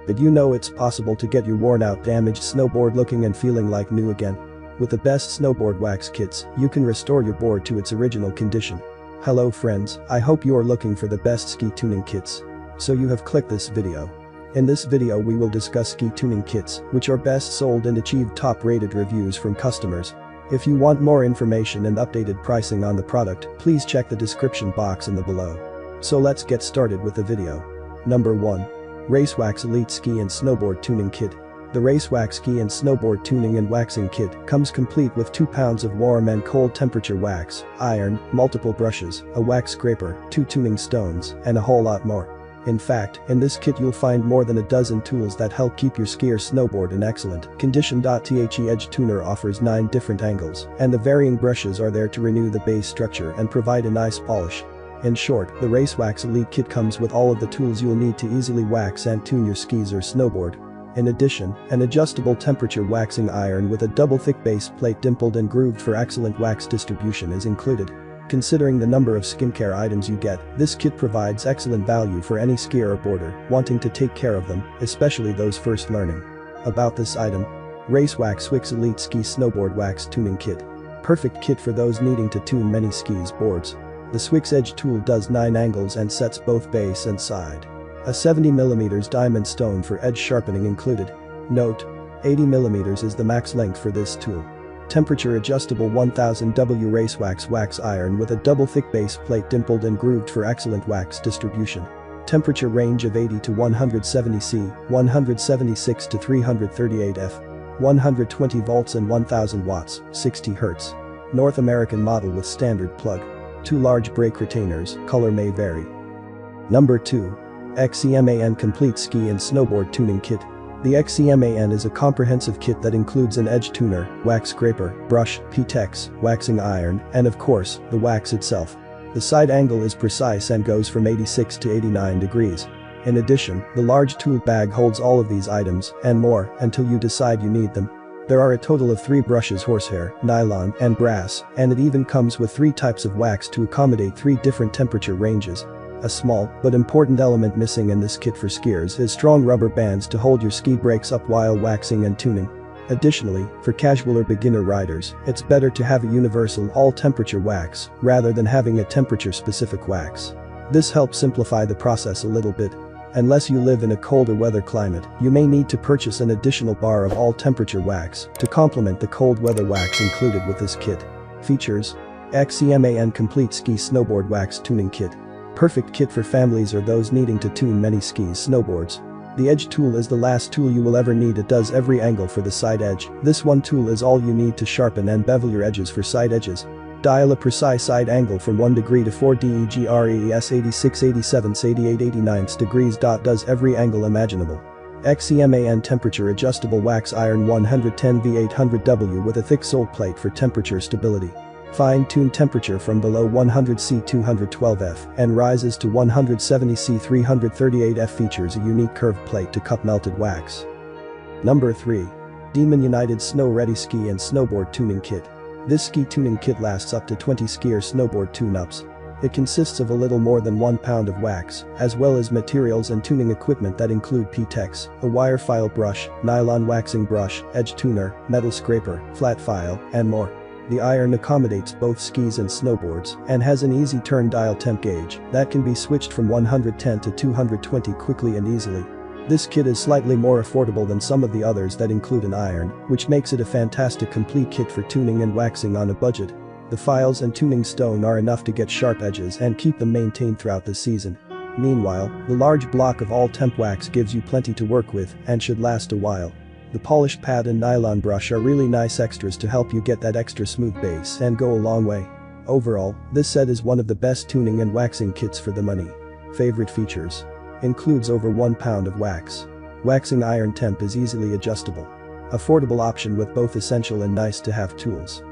Did you know it's possible to get your worn-out, damaged snowboard looking and feeling like new again? With the best snowboard wax kits, you can restore your board to its original condition. Hello friends, I hope you're looking for the best ski tuning kits. So you have clicked this video. In this video we will discuss ski tuning kits, which are best sold and achieved top-rated reviews from customers. If you want more information and updated pricing on the product, please check the description box in the below. So let's get started with the video. Number 1. RaceWax Elite Ski and Snowboard Tuning Kit. The RaceWax Ski and Snowboard Tuning and Waxing Kit comes complete with 2 pounds of warm and cold temperature wax, iron, multiple brushes, a wax scraper, 2 tuning stones, and a whole lot more. In fact, in this kit you'll find more than a dozen tools that help keep your ski or snowboard in excellent condition. The edge tuner offers 9 different angles, and the varying brushes are there to renew the base structure and provide a nice polish. In short, the RaceWax Elite Kit comes with all of the tools you'll need to easily wax and tune your skis or snowboard. In addition, an adjustable temperature waxing iron with a double-thick base plate dimpled and grooved for excellent wax distribution is included. Considering the number of skincare items you get, this kit provides excellent value for any skier or boarder wanting to take care of them, especially those first learning. About this item: RaceWax Elite Ski Snowboard Wax Tuning Kit. Perfect kit for those needing to tune many skis, boards. The Swix edge tool does 9 angles and sets both base and side. A 70mm diamond stone for edge sharpening included. Note: 80mm is the max length for this tool. Temperature adjustable 1000W RaceWax wax iron with a double thick base plate dimpled and grooved for excellent wax distribution. Temperature range of 80 to 170 C, 176 to 338 F. 120 volts and 1000 watts, 60 Hz. North American model with standard plug. 2 large brake retainers, color may vary. Number 2. Xcman Complete Ski and Snowboard Tuning Kit. The Xcman is a comprehensive kit that includes an edge tuner, wax scraper, brush, P-Tex, waxing iron, and of course, the wax itself. The side angle is precise and goes from 86 to 89 degrees. In addition, the large tool bag holds all of these items, and more, until you decide you need them. There are a total of 3 brushes: horsehair, nylon, and brass, and it even comes with 3 types of wax to accommodate 3 different temperature ranges. A small, but important element missing in this kit for skiers is strong rubber bands to hold your ski brakes up while waxing and tuning. Additionally, for casual or beginner riders, it's better to have a universal all-temperature wax, rather than having a temperature-specific wax. This helps simplify the process a little bit. Unless you live in a colder weather climate, you may need to purchase an additional bar of all-temperature wax to complement the cold weather wax included with this kit. Features: Xcman Complete Ski Snowboard Wax Tuning Kit. Perfect kit for families or those needing to tune many skis, snowboards. The edge tool is the last tool you will ever need. It does every angle for the side edge. This one tool is all you need to sharpen and bevel your edges for side edges. Dial a precise side angle from 1 degree to 4 degrees 86, 87, 88, 89 degrees. Does every angle imaginable. Xcman Temperature Adjustable Wax Iron 110 V800W with a thick sole plate for temperature stability. Fine-tune temperature from below 100 C 212 F and rises to 170 C 338 F. Features a unique curved plate to cup melted wax. Number 3. Demon United Snow Ready Ski and Snowboard Tuning Kit. This ski tuning kit lasts up to 20 ski or snowboard tune-ups. It consists of a little more than 1 pound of wax, as well as materials and tuning equipment that include P-Tex, a wire file brush, nylon waxing brush, edge tuner, metal scraper, flat file, and more. The iron accommodates both skis and snowboards and has an easy turn dial temp gauge that can be switched from 110 to 220 quickly and easily. This kit is slightly more affordable than some of the others that include an iron, which makes it a fantastic complete kit for tuning and waxing on a budget. The files and tuning stone are enough to get sharp edges and keep them maintained throughout the season. Meanwhile, the large block of all-temp wax gives you plenty to work with and should last a while. The polish pad and nylon brush are really nice extras to help you get that extra smooth base and go a long way. Overall, this set is one of the best tuning and waxing kits for the money. Favorite features: includes over 1 pound of wax. Waxing iron temp is easily adjustable. Affordable option with both essential and nice to have tools.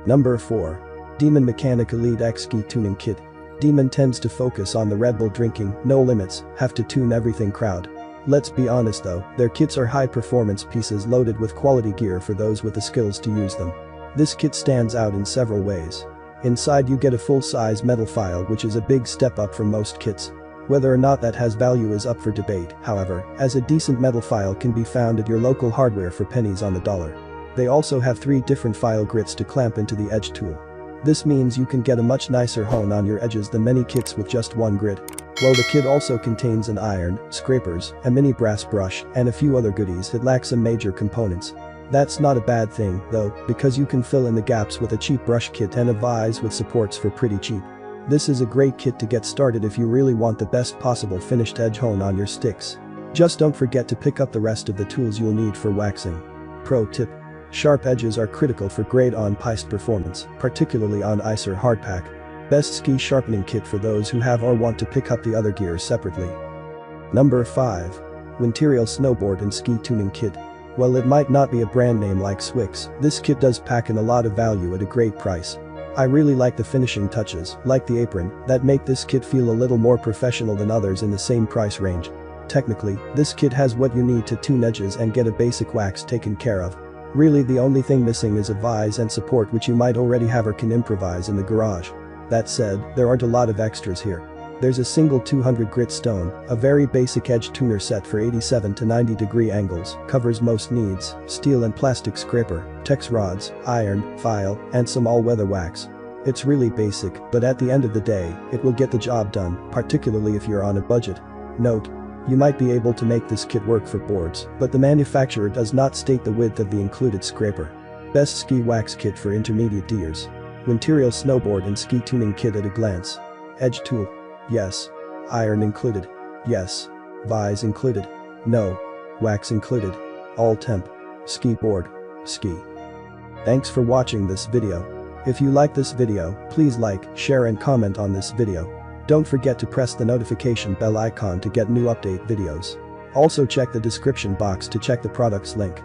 Number 4. Demon Mechanic Elite X Ski Tuning Kit. Demon tends to focus on the Red Bull drinking, no limits, have to tune everything crowd. Let's be honest though, their kits are high-performance pieces loaded with quality gear for those with the skills to use them. This kit stands out in several ways. Inside you get a full-size metal file, which is a big step up from most kits. Whether or not that has value is up for debate, however, as a decent metal file can be found at your local hardware for pennies on the dollar. They also have 3 different file grits to clamp into the edge tool. This means you can get a much nicer hone on your edges than many kits with just one grit. While the kit also contains an iron, scrapers, a mini brass brush, and a few other goodies, it lacks some major components. That's not a bad thing, though, because you can fill in the gaps with a cheap brush kit and a vise with supports for pretty cheap. This is a great kit to get started if you really want the best possible finished edge hone on your sticks. Just don't forget to pick up the rest of the tools you'll need for waxing. Pro tip: sharp edges are critical for grade-on piste performance, particularly on ice or hardpack. Best ski sharpening kit for those who have or want to pick up the other gear separately. Number 5. Winterial Snowboard and Ski Tuning Kit. While it might not be a brand name like Swix, this kit does pack in a lot of value at a great price. I really like the finishing touches, like the apron, that make this kit feel a little more professional than others in the same price range. Technically, this kit has what you need to tune edges and get a basic wax taken care of. Really, the only thing missing is a vise and support, which you might already have or can improvise in the garage. That said, there aren't a lot of extras here. There's a single 200 grit stone, a very basic edge tuner set for 87 to 90 degree angles, covers most needs, steel and plastic scraper, Tex rods, iron, file, and some all-weather wax. It's really basic, but at the end of the day, it will get the job done, particularly if you're on a budget. Note: you might be able to make this kit work for boards, but the manufacturer does not state the width of the included scraper. Best ski wax kit for intermediate skiers. Winterial Snowboard and Ski Tuning Kit at a glance. Edge tool: yes. Iron included: yes. Vise included: no. Wax included: all temp. Ski board: ski. Thanks for watching this video. If you like this video, please like, share and comment on this video. Don't forget to press the notification bell icon to get new update videos. Also check the description box to check the product's link.